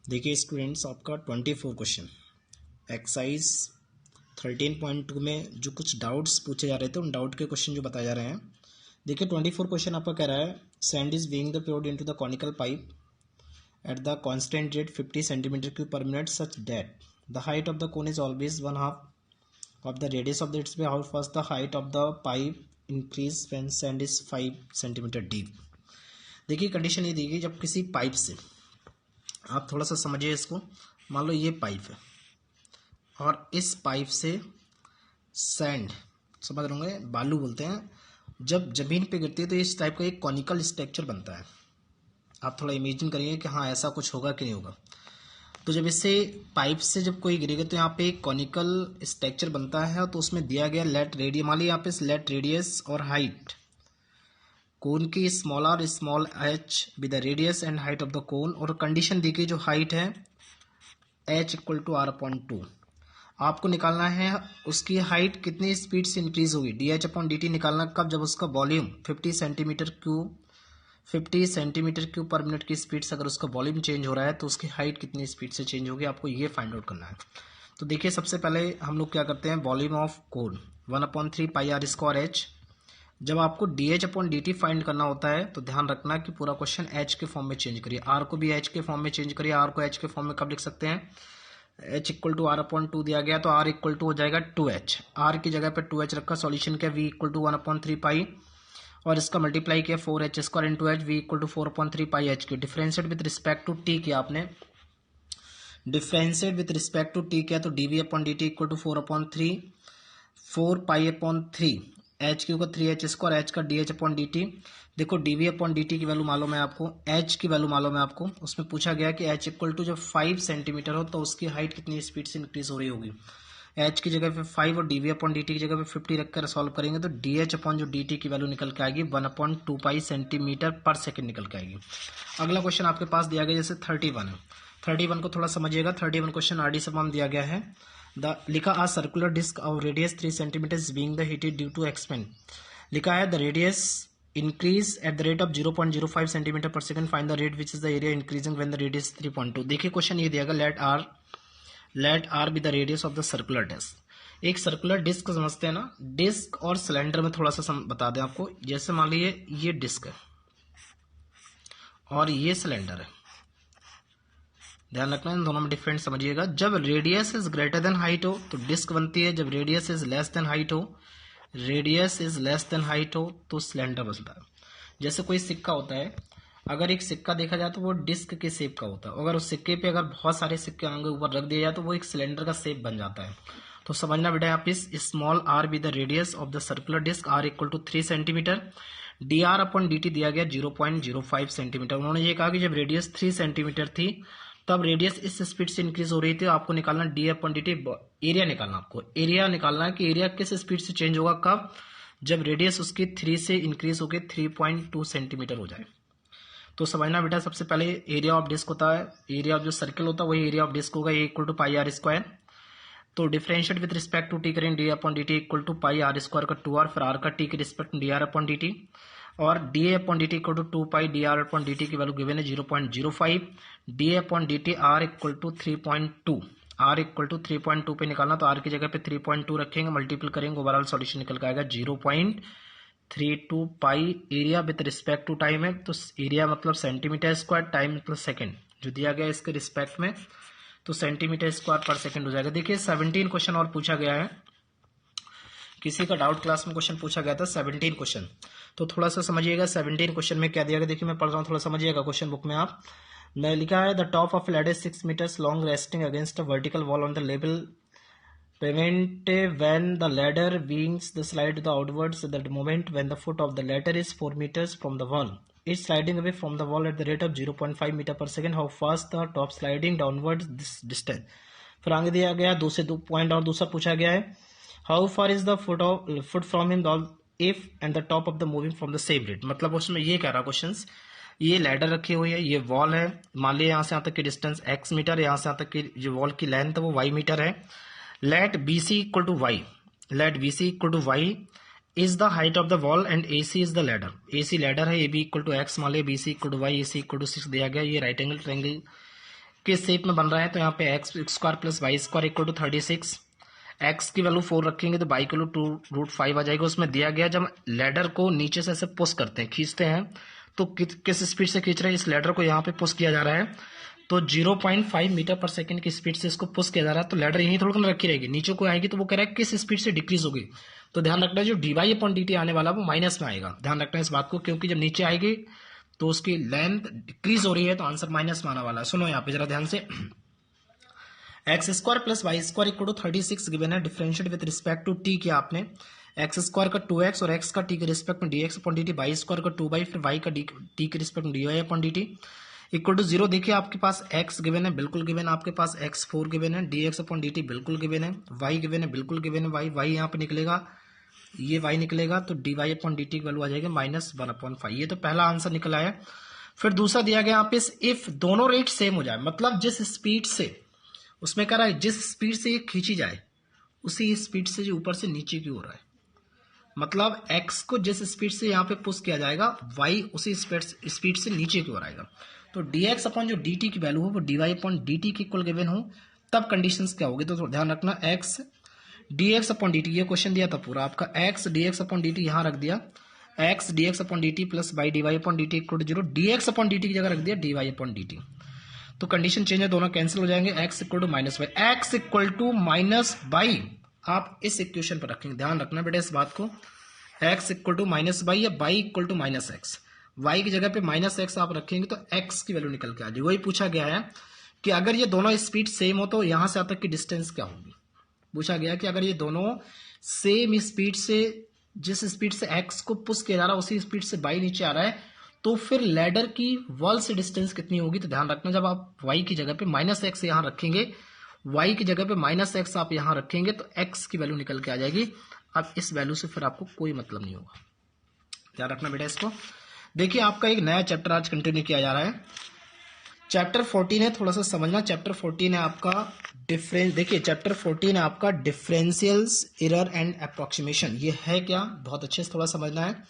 देखिए स्टूडेंट्स, आपका 24 question exercise 13.2 में जो कुछ डाउट्स पूछे जा रहे थे उन डाउट के क्वेश्चन जो बताए जा रहे हैं। देखिए 24 क्वेश्चन आपका कह रहा है sand is being the poured into the conical pipe at the constant rate 50 centimeter cube per minute such that the height of the cone is always one half of the radius of its way. How fast the height of the pipe increase when sand is 5 centimeter deep? देखिए condition ये दी गई, जब किसी pipe से आप थोड़ा सा समझिए इसको। मान लो ये पाइप है और इस पाइप से सैंड, समझ रहे होंगे, बालू बोलते हैं, जब जमीन पे गिरती है तो इस टाइप का एक कॉनिकल स्ट्रक्चर बनता है। आप थोड़ा इमेजिन करिए कि हाँ ऐसा कुछ होगा कि नहीं होगा। तो जब इससे पाइप से जब कोई गिरेगा तो यहाँ पे एक कॉनिकल स्ट्रक्चर बनता है, तो उसमें दिया गया लेट रेडियस, मान लीजिए यहाँ पे लेट रेडियस और हाइट कोन की small R small H with the radius and height of the cone, और कंडीशन दी गई जो हाइट है H equal to R upon 2। आपको निकालना है उसकी हाइट कितनी स्पीड से इंक्रीज होगी, D H upon D T निकालना कब, जब उसका वॉल्यूम 50 सेंटीमीटर क्यूब पर मिनट की स्पीड से अगर उसका वॉल्यूम चेंज हो रहा है तो उसकी हाइट कितनी स्पीड से चेंज होगी, आपको ये फाइंड आउट करना है। तो देखिए सबसे पहले हम लोग क्या करते हैं, volume of cone 1/3 pi are square H. जब आपको D H upon D T find करना होता है तो ध्यान रखना कि पूरा क्वेश्चन एच के फॉर्म में चेंज करिए, आर को भी एच के फॉर्म में चेंज करिए। आर को एच के फॉर्म में कब लिख सकते हैं, H equal to R upon 2 दिया गया तो आर इक्वल टू हो जाएगा 2h। आर की जगह पे 2h रखा, सॉल्यूशन क्या, वी इक्वल टू 1/3 पाई और इसका मल्टीप्लाई किया 4h square into h, v equal to 4/3 pi h की। Differentiate with respect to T किया आपने, differentiate with respect to T किया तो d we upon D t equal to 4 pi upon 3 h cube का 3h square, h का d H upon D t. देखो d we upon D T की value मालूम है आपको, एच की वैल्यू मालूम है आपको। उसमें पूछा गया कि एच इक्वल टू जब 5 सेंटीमीटर हो तो उसकी हाइट कितनी स्पीड से इंक्रीज हो रही होगी। एच की जगह पे 5 और D we upon D T की जगह पे 50 रखकर सॉल्व करेंगे तो डी एच अपॉन जो डी टी की वैल्यू निकल के आएगी 1/2 पाई सेंटीमीटर पर सेकेंड निकल के आएगी। अगला क्वेश्चन आपके पास दिया गया जैसे 31 है, 31 को थोड़ा समझिएगा। 31 क्वेश्चन आर डी से फॉर्म दिया गया है, द लिखा आ circular disc of radius 3 centimetre being the heated due to expand. लिखा है the radius increase at the rate of 0.05 centimetre per second, find the rate which is the area increasing when the radius 3.2। देखिए question ये दिया गया, let r be the radius of the circular disc. एक circular disc समझते हैं ना, disc और cylinder में थोड़ा सा बता दें आपको। जैसे मान लीजिए ये डिस्क है और ये सिलेंडर है, ध्यान रखना इन दोनों में डिफरेंट समझिएगा। जब radius is greater than height हो तो डिस्क बनती है, जब radius is less than height हो, radius is less than height हो तो सिलेंडर बनता है। जैसे कोई सिक्का होता है, अगर एक सिक्का देखा जाए तो वो डिस्क के शेप का होता है, अगर उस सिक्के पे अगर बहुत सारे सिक्के आगे ऊपर रख दिया जाए तो वो एक सिलेंडर का शेप बन जाता है। तो समझना बेटा, आप इस small R be the radius of the circular disc, R equal to 3 centimetre, D are upon D T दिया गया 0.05 सेंटीमीटर। उन्होंने ये कहा कि जब रेडियस 3 सेंटीमीटर थी तब रेडियस इस स्पीड से इंक्रीज हो रही थी। आपको निकालना D upon D T, area निकालना, आपको एरिया निकालना है कि एरिया किस स्पीड से चेंज होगा, कब, जब रेडियस उसकी 3 से इंक्रीज होकर 3.2 सेंटीमीटर हो जाए। तो समझना बेटा, सबसे पहले एरिया ऑफ डिस्क होता है, एरिया ऑफ जो सर्कल होता है वही एरिया ऑफ डिस्क होगा, A equal to pi are square. तो differentiate with respect to t करें, d upon D t equal to pi are square का 2r, फिर आर का टी के respect d are upon D t, और d A upon D t equal to 2 pi d are upon D T की value given है 0.05, d A upon D t r equal to 3.2, r equal to 3.2 पे निकालना तो are की जगह पे 3.2 रखेंगे, मल्टीपल करेंगे, ओवरऑल सॉल्यूशन निकल के आएगा 0.32 पाई। Area with respect to time है तो एरिया मतलब सेंटीमीटर स्क्वायर, टाइम मतलब सेकेंड जो दिया गया इसके रिस्पेक्ट में, तो सेंटीमीटर स्क्वायर पर सेकेंड हो जाएगा। देखिए 17 क्वेश्चन और पूछा गया है, किसी का डाउट क्लास में क्वेश्चन पूछा गया था 17 क्वेश्चन, तो थोड़ा सा समझिएगा 17 क्वेश्चन में क्या दिया गया। देखिए मैं पढ़ रहा हूँ, थोड़ा समझिएगा क्वेश्चन बुक में आप। मैं लिखा है the top of ladder 6 metres long resting against a vertical wall on the level pavement when the ladder wings the slide the outwards at the moment when the foot of the ladder is 4 meters from the wall, it's sliding away from the wall at the rate of 0.5 meter per second. How fast the top sliding downwards this distance। फिर आगे दिया गया 2 से 2 point और दूसरा पूछा गया है how far is the foot from him if and the top of the moving from the same rate. मतलब उसमें ये कह रहा क्वेश्चन, ये लैडर रखी हुई है, ये वॉल है, मान लिया यहाँ से यहाँ तक की डिस्टेंस x मीटर, यहाँ से यहाँ तक की जो वॉल की लेंथ है वो y मीटर है। Let B C equal to Y, let B C equal to Y is the height of the wall and A C is the ladder. A C ladder है, A B equal to X, मान लिया B C equal to Y, A C equal to 6 दिया गया। ये right angle triangle किस shape में बन रहा है, तो यहाँ पे X square plus Y square equal to 36, x की वैल्यू 4 रखेंगे तो वाई की वैल्यू 2√5 आ जाएगा। उसमें दिया गया जब लैडर को नीचे से ऐसे पुश करते हैं, खींचते हैं, तो किस स्पीड से खींच रहे हैं, इस लैडर को यहाँ पे पुश किया जा रहा है, तो 0.5 मीटर पर सेकंड की स्पीड से इसको पुश किया जा रहा है। तो लैडर यहीं थोड़ा ना रखी रहेगी, नीचे को आएगी, तो वो कह रहा है किस स्पीड से डिक्रीज होगी, तो ध्यान रखना है जो dy/dt आने वाला वो माइनस में आएगा। ध्यान रखना है इस बात को, क्योंकि जब नीचे आएगी तो उसकी लेंथ डिक्रीज हो रही है, तो आंसर माइनस में आने वाला है। सुनो यहाँ पे जरा ध्यान से, X square plus Y square equal to 36 given है, differentiate with respect to T किया आपने, एक्स स्क्वायर का 2x और एक्स का टी के रिस्पेक्ट में dx/dt, वाई स्क्वायर का 2y, फिर वाई का टी के रिस्पेक्ट में dy/dt इक्वल टू 0। देखिए आपके पास x गिवन है, बिल्कुल गिवन है, आपके पास x4 गिवन है, dx/dt बिल्कुल गिवन है, y गिवन है, बिल्कुल गिवन है, y यहाँ पे निकलेगा, ये y निकलेगा, तो dy/dt की वैल्यू आ जाएगी -1/5। ये तो पहला आंसर निकला है। फिर दूसरा दिया गया यहाँ पे, इफ दोनों रेट सेम हो जाए, मतलब जिस स्पीड से, उसमें कह रहा है जिस स्पीड से ये खींची जाए उसी स्पीड से जो ऊपर से नीचे की ओर है, मतलब x को जिस स्पीड से यहाँ पे पुश किया जाएगा, y उसी स्पीड से नीचे की ओर आएगा। तो dx अपॉन जो dt की वैल्यू हो वो dy/dt की इक्वल गिवन हो, तब कंडीशंस क्या होगी, तो ध्यान रखना, x dx/dt, ये क्वेश्चन दिया था पूरा आपका, x dx/dt यहाँ रख दिया, x dx/dt plus y dy/dt equal to 0, dx/dt की जगह रख दिया dy/dt, तो कंडीशन चेंज है, दोनों कैंसिल हो जाएंगे, x equal to -y, x equal to -y आप इस इक्वेशन पर रखेंगे। ध्यान रखना बेटा इस बात को, x इक्वल टू -y या y equal to -x, y की जगह पे -x आप रखेंगे तो x की वैल्यू निकल के आ जाएगी। वही पूछा गया है कि अगर ये दोनों स्पीड सेम हो तो यहां से अब तक की डिस्टेंस क्या होगी, पूछा गया कि अगर ये दोनों सेम स्पीड से, जिस स्पीड से x को पुश किया जा रहा है उसी स्पीड से y नीचे आ रहा है, तो फिर लैडर की वॉल से डिस्टेंस कितनी होगी। तो ध्यान रखना, जब आप y की जगह पे -x यहां रखेंगे, y की जगह पे -x आप यहां रखेंगे, तो x की वैल्यू निकल के आ जाएगी। अब इस वैल्यू से फिर आपको कोई मतलब नहीं होगा, ध्यान रखना बेटा इसको। देखिए आपका एक नया चैप्टर आज कंटिन्यू किया जा रहा है, चैप्टर 14 है, थोड़ा सा समझना, चैप्टर 14 है आपका डिफरेंस, देखिए चैप्टर 14 है आपका डिफरेंशियल्स, एरर एंड अप्रोक्सीमेशन। ये है क्या, बहुत अच्छे से थोड़ा समझना है,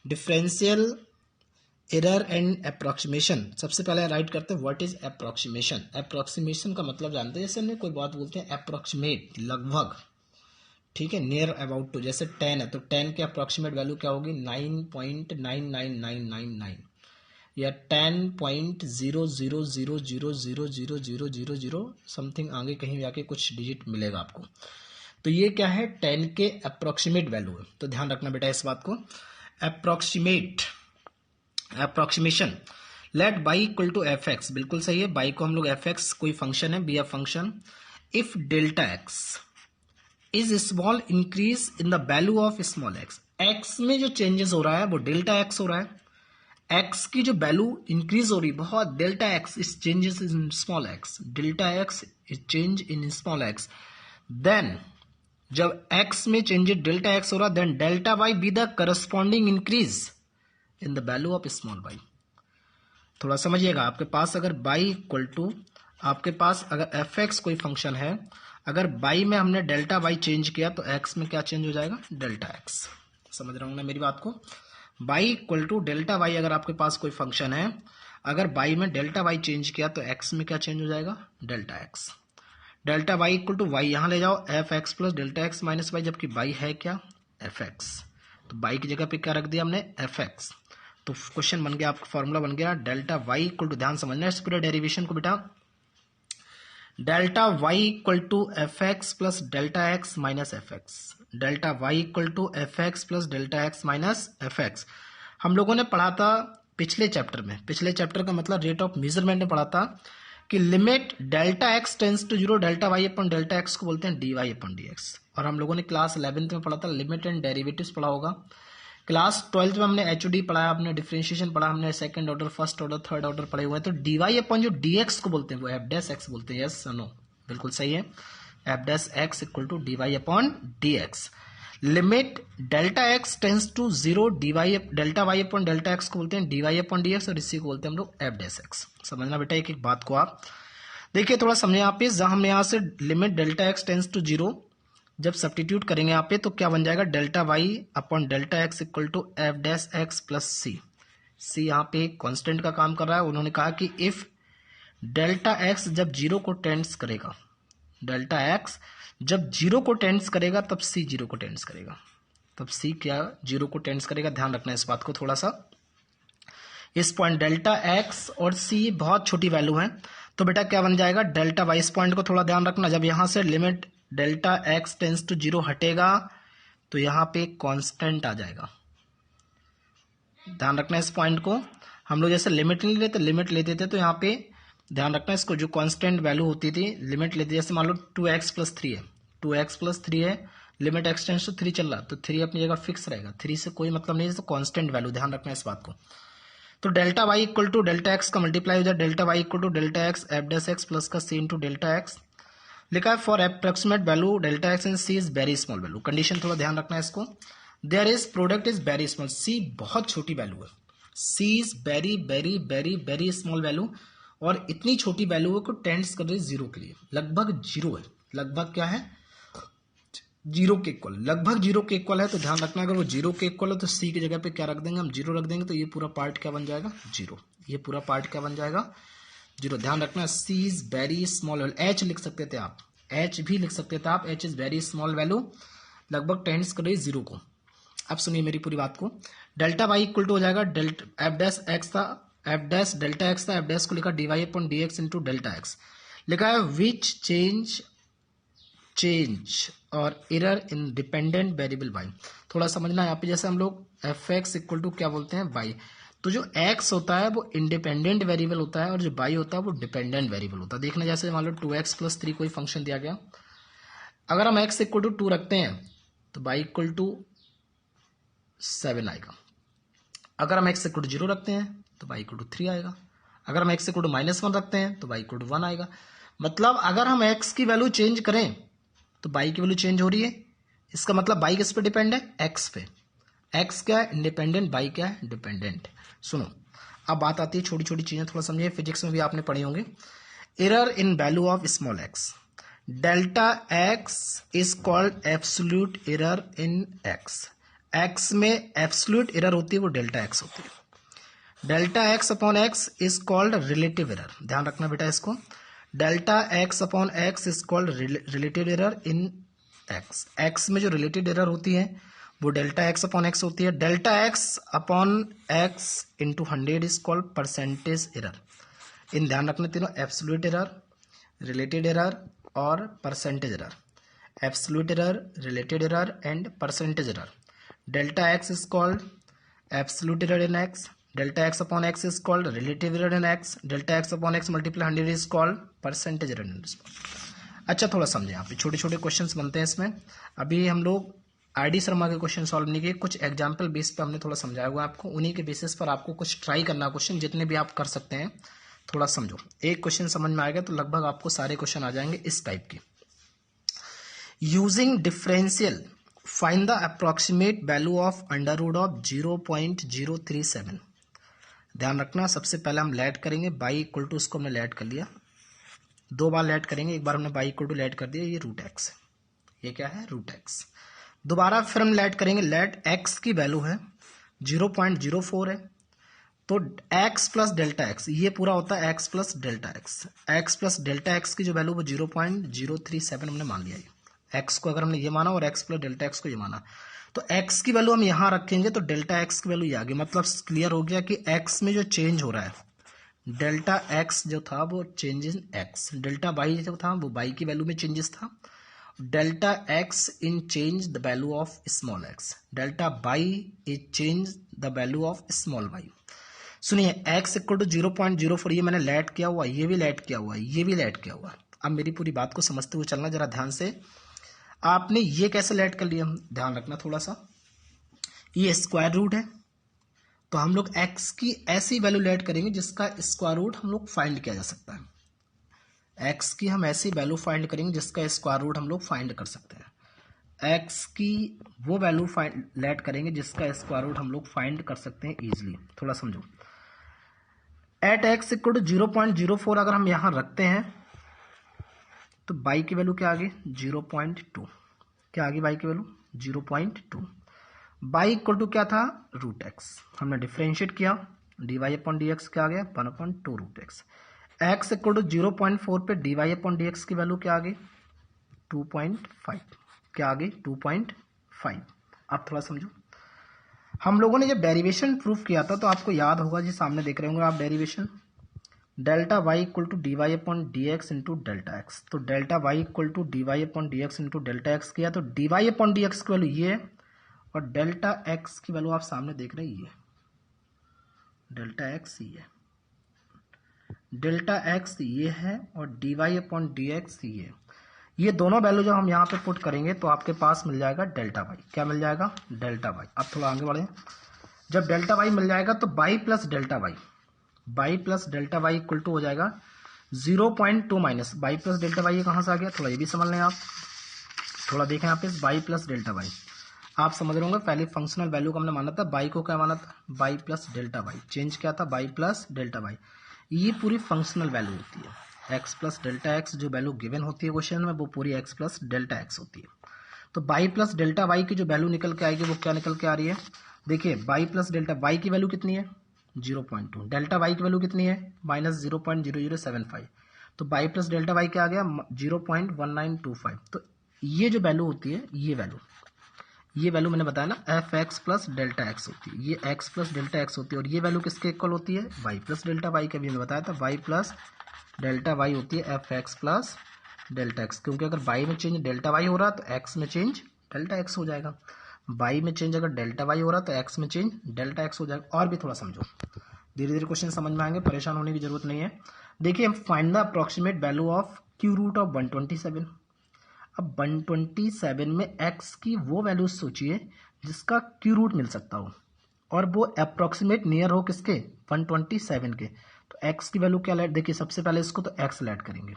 डिफरेंशियल, एरर एंड अप्रोक्सीमेशन। सबसे पहले राइट करते हैं व्हाट इज अप्रोक्सीमेशन। अप्रोक्सीमेशन का मतलब जानते हैं, जैसे हमने कोई बात बोलते हैं अप्रोक्सीमेट, लगभग, ठीक है, नियर अबाउट टू, जैसे 10 है तो 10 के अप्रोक्सीमेट वैल्यू क्या होगी, 9.99999 या 10.000000000 समथिंग, आगे कहीं जाके कुछ डिजिट मिलेगा आपको। तो ये क्या है, 10 के अप्रोक्सीमेट वैल्यू है। तो ध्यान रखना बेटा इस बात को, approximation, let Y equal to F X, बिल्कुल सही है, बाई को हम लोग एफ एक्स कोई फंक्शन है, be F function, if delta X is small increase in the value of small X, X में जो चेंजेस हो रहा है वो डेल्टा एक्स हो रहा है, एक्स की जो वैल्यू इंक्रीज हो रही बहुत, delta X is changes in small X, delta X is change in small X, then जब एक्स में चेंजेस डेल्टा एक्स हो रहा, then delta Y be the corresponding increase in the value of small Y. थोड़ा समझिएगा, आपके पास अगर by equal to, आपके पास अगर एफ एक्स कोई फंक्शन है, अगर बाई में हमने डेल्टा वाई चेंज किया तो एक्स में क्या चेंज हो जाएगा, डेल्टा एक्स। समझ रहा हूं ना मेरी बात को, Y equal to delta Y अगर आपके पास कोई फंक्शन है, अगर बाई में डेल्टा वाई चेंज किया तो एक्स में क्या चेंज हो जाएगा, delta X. Delta Y equal to Y यहां ले जाओ, F X plus delta X minus Y, जबकि बाई है क्या, एफ एक्स, तो बाई की जगह पे क्या रख दिया हमने, एफ एक्स। तो क्वेश्चन बन गया, आपका फॉर्मूला बन गया डेल्टा वाई इक्वल टू, ध्यान समझना इस पूरे डेरिवेशन को बेटा, delta Y equal to F X plus delta X minus F X, delta Y equal to F X plus delta X minus F X. हम लोगों ने पढ़ा था पिछले चैप्टर में, पिछले चैप्टर का मतलब रेट ऑफ मेजरमेंट में पढ़ा था कि limit delta X tends to 0 delta Y upon delta X को बोलते हैं D Y upon D X. और हम लोगों ने क्लास 11th में पढ़ा था लिमिट एंड डेरिवेटिव्स पढ़ा होगा, क्लास 12th में हमने एचओडी पढ़ा, हमने डिफरेंशिएशन पढ़ा, हमने second order, first order, third order पढ़े हुए हैं। तो डी वाई अपॉन जो डी एक्स को बोलते हैं वो एफ डैश एक्स बोलते हैं, यस नो, बिल्कुल सही है, F dash X equal to D Y upon D X. Limit delta X tends to 0 D Y, delta Y upon delta X को बोलते हैं D Y upon D X, और इसी को बोलते हैं हम लोग एफ डैश एक्स। समझना बेटा एक एक बात को, आप देखिए थोड़ा समझे यहाँ पे, जहां हम यहाँ से limit delta X tends to 0 जब सब्स्टिट्यूट करेंगे यहाँ पे तो क्या बन जाएगा, delta Y upon delta X equal to F dash X plus C. C यहाँ पे कांस्टेंट का काम कर रहा है, उन्होंने कहा कि इफ डेल्टा एक्स जब जीरो को टेंड्स करेगा, डेल्टा एक्स जब जीरो को टेंड्स करेगा तब सी जीरो को टेंड्स करेगा, तब सी क्या जीरो को टेंड्स करेगा। ध्यान रखना इस बात को थोड़ा सा। इस पॉइंट डेल्टा एक्स और सी बहुत छोटी वैल्यू है, तो बेटा क्या बन जाएगा डेल्टा वाई। इस पॉइंट को थोड़ा ध्यान रखना, जब यहां से limit delta X tends to zero हटेगा तो यहां पे कांस्टेंट आ जाएगा। ध्यान रखना इस पॉइंट को। हम लोग जैसे लिमिट नहीं लेते, लिमिट लेते थे तो यहाँ पे ध्यान रखना इसको, जो कांस्टेंट वैल्यू होती थी लिमिट लेते, जैसे मान लो 2x+3 है, 2x+3 है, लिमिट एक्स टेंस टू 3 चल रहा, तो 3 अपनी जगह फिक्स रहेगा, 3 से कोई मतलब नहीं है, तो कांस्टेंट वैल्यू। ध्यान रखना इस बात को। तो delta Y equal to delta X का मल्टीप्लाई हो जाए, delta Y equal to delta X F dash X plus का सी इंटू डेल्टा एक्स लिखा है। For approximate value delta X and C is very small value. Condition थोड़ा ध्यान रखना है इसको। There is product is very small, C बहुत छोटी वैल्यू है, C is very very very very small value, और इतनी छोटी वैल्यू है को टेंड्स कर रही है जीरो के लिए, लगभग जीरो है, लगभग क्या है जीरो के इक्वल, लगभग जीरो के इक्वल है। तो ध्यान रखना अगर वो जीरो के इक्वल है तो सी की जगह पे क्या रख देंगे हम, जीरो रख देंगे, तो ये पूरा पार्ट क्या बन जाएगा जीरो, ये पूरा पार्ट क्या बन जाएगा जीरो। ध्यान रखना C is very small value, H लिख सकते थे आप, एच भी लिख सकते थे आप, H is very small value, लगभग टेंड्स कर रही है जीरो को। अब सुनिए मेरी पूरी बात को। डेल्टा वाई इक्वल टू हो जाएगा डेल्टा एफ डैश एक्स था, एफ डैश डेल्टा एक्स था, एफ डैश को लिखा D Y upon D x into delta X लिखा है। विच चेंज और error in dependent variable Y. थोड़ा समझना यहाँ पे, जैसे हम लोग एफ एक्स इक्वल टू क्या बोलते हैं वाई, तो जो एक्स होता है वो इंडिपेंडेंट वेरिएबल होता है और जो वाई होता है वो डिपेंडेंट वेरिएबल होता है। देखना जैसे मान लो 2x+3 कोई फंक्शन दिया गया, अगर हम x इक्वल टू 2 रखते हैं तो y इक्वल टू 7 आएगा, अगर हम x इक्वल टू 0 रखते हैं तो y इक्वल टू 3 आएगा, अगर हम x इक्वल टू -1 रखते हैं तो y इक्वल टू 1 आएगा। मतलब अगर हम x की वैल्यू चेंज करें तो y की वैल्यू चेंज हो रही है, इसका मतलब y किस पे डिपेंड है, x पे। x क्या है इंडिपेंडेंट, y क्या है डिपेंडेंट। सुनो अब बात आती है छोटी छोटी चीजें, थोड़ा समझिए, फिजिक्स में भी आपने पढ़े होंगे। Error in value of small X, delta X is called absolute error in x. X में एब्सोल्यूट एरर होती है वो डेल्टा एक्स होती है। Delta X upon X is called relative error, ध्यान रखना बेटा इसको। Delta X upon X is called related error in x. X में जो रिलेटेड एरर होती है वो डेल्टा एक्स अपॉन एक्स होती है। Delta X upon X into 100 is called percentage error. इन ध्यान रखना तीनों, एब्सोल्यूट एरर, रिलेटेड एरर और percentage error. Absolute error, related error and percentage error. Delta X is called absolute error in X, delta X upon X is called relative error in X, delta X upon X multiply 100 is called percentage error in X. अच्छा थोड़ा समझे, यहाँ पे छोटे छोटे questions बनते हैं इसमें। अभी हम लोग आरडी शर्मा के क्वेश्चन सॉल्व नहीं किए, कुछ एग्जाम्पल बेस पे हमने थोड़ा समझाया हुआ आपको, उन्हीं के बेसिस पर आपको कुछ ट्राई करना क्वेश्चन, जितने भी आप कर सकते हैं थोड़ा समझो। एक क्वेश्चन समझ में आएगा तो लगभग आपको सारे क्वेश्चन आ जाएंगे इस टाइप के। Using differential find the approximate value of under root of 0.037। ध्यान रखना सबसे पहले हम लेट करेंगे बाई इक्वल टू, उसको हमने लेट कर लिया, दो बार लेट करेंगे, एक बार हमने बाई इक्वल टू लेट कर दिया, ये रूट एक्स है, ये क्या है रूट एक्स। दोबारा फिर हम लेट करेंगे, लेट एक्स की वैल्यू है 0.04 है, तो x प्लस डेल्टा एक्स, ये पूरा होता है x plus delta x. x plus delta x की जो वैल्यू वो 0.037 हमने मान लिया है, x को अगर हमने ये माना और x प्लस डेल्टा एक्स को ये माना, तो x की वैल्यू हम यहाँ रखेंगे तो डेल्टा एक्स की वैल्यू ये आ गई। मतलब क्लियर हो गया कि x में जो चेंज हो रहा है, डेल्टा x जो था वो change in x, delta y जो था वो y की वैल्यू में चेंजेस था, delta x in change the value of small x, delta y is change the value of small y। सुनिए x इक्वल टू 0.04, ये मैंने लेट किया हुआ, ये भी लेट किया हुआ, ये भी लेट किया हुआ। अब मेरी पूरी बात को समझते हुए चलना जरा ध्यान से। आपने ये कैसे लेट कर लिया, ध्यान रखना थोड़ा सा। ये स्क्वायर रूट है, तो हम लोग x की ऐसी वैल्यू लेट करेंगे जिसका स्क्वायर रूट हम लोग फाइंड किया जा सकता है। x की हम ऐसी वैल्यू फाइंड करेंगे जिसका स्क्वायर रूट हम लोग फाइंड कर सकते हैं। x की वो वैल्यू फाइंड लेट करेंगे जिसका स्क्वायर रूट हम लोग फाइंड कर सकते हैं इजीली। थोड़ा समझो, एट x इक्वल टू 0.04 अगर हम यहां रखते हैं तो y की वैल्यू क्या आ गई 0.2, क्या आ गई y की वैल्यू 0.2। y इक्वल टू क्या था रूट एक्स, हमने डिफ्रेंशिएट किया, dy अपॉन डी एक्स क्या आ गया 1/2 root X. x equal to 0.4 पे dy अपॉन dx की वैल्यू क्या आ गई 2.5, क्या आ गई 2.5। अब थोड़ा समझो, हम लोगों ने जब डेरिवेशन प्रूफ किया था तो आपको याद होगा जी, सामने देख रहे होंगे आप derivation, delta Y equal to D Y upon D x into delta X. तो delta Y equal to D Y upon D x into delta X किया तो D Y upon D x की वैल्यू ये है और delta x की value आप सामने देख रहे हैं ये, डेल्टा एक्स ये, डेल्टा एक्स ये है और D Y upon D x ये दोनों वैल्यू जब हम यहाँ पे पुट करेंगे तो आपके पास मिल जाएगा डेल्टा वाई। क्या मिल जाएगा डेल्टा वाई। अब थोड़ा आगे बढ़े, जब डेल्टा वाई मिल जाएगा तो Y plus delta Y, Y plus delta Y equal to हो जाएगा 0.2 minus Y plus delta Y. ये कहाँ से आ गया थोड़ा ये भी समझ लें आप, थोड़ा देखें यहाँ पे बाई प्लस डेल्टा वाई आप समझ रहे होंगे, पहले फंक्शनल वैल्यू को हमने माना था, बाई को क्या माना था Y plus delta Y, change क्या था बाई प्लस डेल्टा वाई। ये पूरी फंक्शनल वैल्यू होती है, एक्स प्लस डेल्टा एक्स जो वैल्यू गिवन होती है क्वेश्चन में वो पूरी एक्स प्लस डेल्टा एक्स होती है। तो बाई प्लस डेल्टा वाई की जो वैल्यू निकल के आएगी वो क्या निकल के आ रही है, देखिए बाई प्लस डेल्टा वाई की वैल्यू कितनी है 0.2, डेल्टा वाई की वैल्यू कितनी है माइनस 0.0075, तो बाई प्लस डेल्टा वाई क्या आ गया 0.1925। तो ये जो वैल्यू होती है ये वैल्यू मैंने बताया ना F X plus delta x होती है, ये एक्स प्लस डेल्टा एक्स होती है और ये वैल्यू किसके इक्वल होती है वाई प्लस डेल्टा वाई के भी मैं बताया था, वाई प्लस डेल्टा वाई होती है F X plus delta x, क्योंकि अगर वाई में चेंज डेल्टा वाई हो रहा तो एक्स में चेंज डेल्टा एक्स हो जाएगा, वाई में चेंज अगर डेल्टा वाई हो रहा तो एक्स में चेंज डेल्टा एक्स हो जाएगा। और भी थोड़ा समझो, धीरे धीरे क्वेश्चन समझ में आएंगे, परेशान होने की जरूरत नहीं है। देखिए हम find the approximate value of cube root of 127। अब 127 में x की वो वैल्यू सोचिए जिसका क्यू रूट मिल सकता हो और वो अप्रोक्सीमेट नियर हो किसके 127 के। तो x की वैल्यू क्या लेट, देखिए सबसे पहले इसको तो x लेट करेंगे,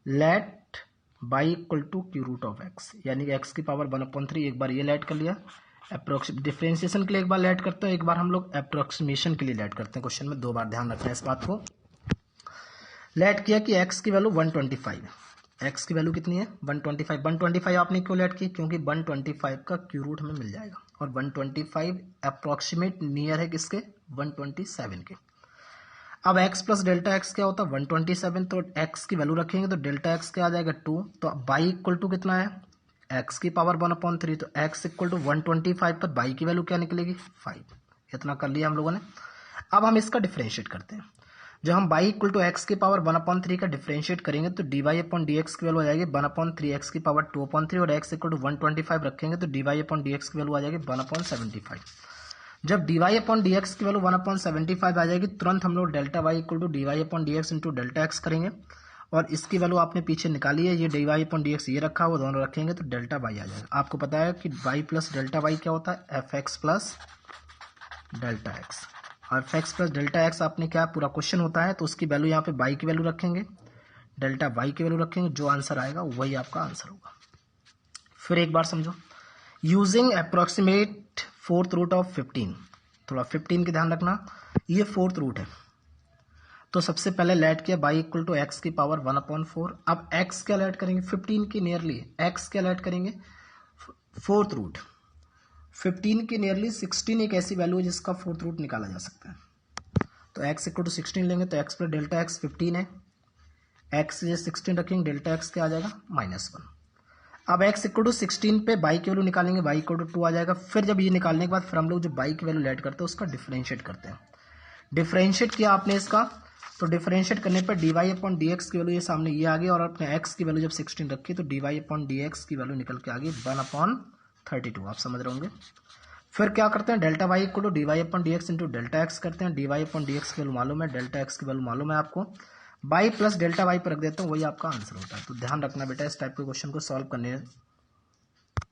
let Y equal to cube root of x, यानी कि x की पावर 1/3, एक बार ये लेट कर लिया, डिफरेंशिएशन के लिए एक बार लेट करते हैं, एक बार हम लोग अप्रोक्सीमेशन के लिए लेट करते हैं, क्वेश्चन में दो बार ध्यान रखना है इस बात को। लेट किया कि x की वैल्यू 125 है, x की वैल्यू कितनी है 125, 125 आपने क्यों लेट की क्योंकि 125 का क्यू रूट हमें मिल जाएगा और 125 अप्रोक्सीमेट नियर है किसके 127 के। अब x प्लस डेल्टा एक्स क्या होता है 127, तो x की वैल्यू रखेंगे तो डेल्टा एक्स क्या आ जाएगा 2, तो बाई इक्वल टू कितना है x की पावर 1/3, तो x इक्वल टू 125 पर बाई की वैल्यू क्या निकलेगी 5। इतना कर लिया हम लोगों ने। अब हम इसका डिफरेंशिएट करते हैं, जब हम बाई इक्वल टू एक्स की पावर 1/3 का डिफरेंशिएट करेंगे तो D Y upon D x की वैल्यू आ जाएगी 1/3 एक्स की पावर 2/3 और एक्स इक्वल टू 125 रखेंगे तो D Y upon D x की वैल्यू आ जाएगी 1/75। जब d Y upon D x की वैल्यू 1/75 आ जाएगी तुरंत हम लोग delta Y equal to D Y upon D x into delta x करेंगे और इसकी वैल्यू आपने पीछे निकाली है, ये d Y upon D x ये रखा हुआ, दोनों रखेंगे तो डेल्टा वाई आ जाएगा। आपको पता है कि वाई प्लस डेल्टा वाई क्या होता है F X plus delta X, और F X plus delta X आपने क्या पूरा क्वेश्चन होता है तो उसकी वैल्यू यहाँ पे बाई की वैल्यू रखेंगे, डेल्टा वाई की वैल्यू रखेंगे, जो आंसर आएगा वही आपका आंसर होगा। फिर एक बार समझो, using approximate fourth root of 15, थोड़ा 15 की ध्यान रखना, ये फोर्थ रूट है तो सबसे पहले लेट किया बाई इक्वल टू एक्स की पावर 1/4। अब एक्स क्या लेट करेंगे 15 की नियरली, एक्स क्या लेट करेंगे फोर्थ रूट, 15 के नियरली 16 एक ऐसी वैल्यू है जिसका फोर्थ रूट निकाला जा सकता है, तो x इक्वल टू 16 लेंगे तो x प्लस डेल्टा एक्स 15 है, x ये 16 रखेंगे डेल्टा एक्स क्या आ जाएगा -1। अब x इक्वल टू 16 पे बाई की वैल्यू निकालेंगे, बाई इक्वल टू 2 आ जाएगा। फिर जब ये निकालने के बाद फिर हम लोग जो बाई की वैल्यू लेट करते हैं उसका डिफरेंशिएट करते हैं, डिफरेंशिएट किया आपने इसका तो डिफरेंशिएट करने पर d Y upon D x की वैल्यू ये सामने ये आ गई और अपने x की वैल्यू जब 16 रखी तो D Y upon D x की वैल्यू निकल के आ गई 1/32, आप समझ रहे होंगे। फिर क्या करते हैं delta Y equal to D Y upon D x into delta x करते हैं, D Y upon D x की वैल्यू मालूम है, डेल्टा एक्स की वैल्यू मालूम है आपको, बाई प्लस डेल्टा वाई पर रख देता हूँ वही आपका आंसर होता है। तो ध्यान रखना बेटा इस टाइप के क्वेश्चन को सॉल्व करने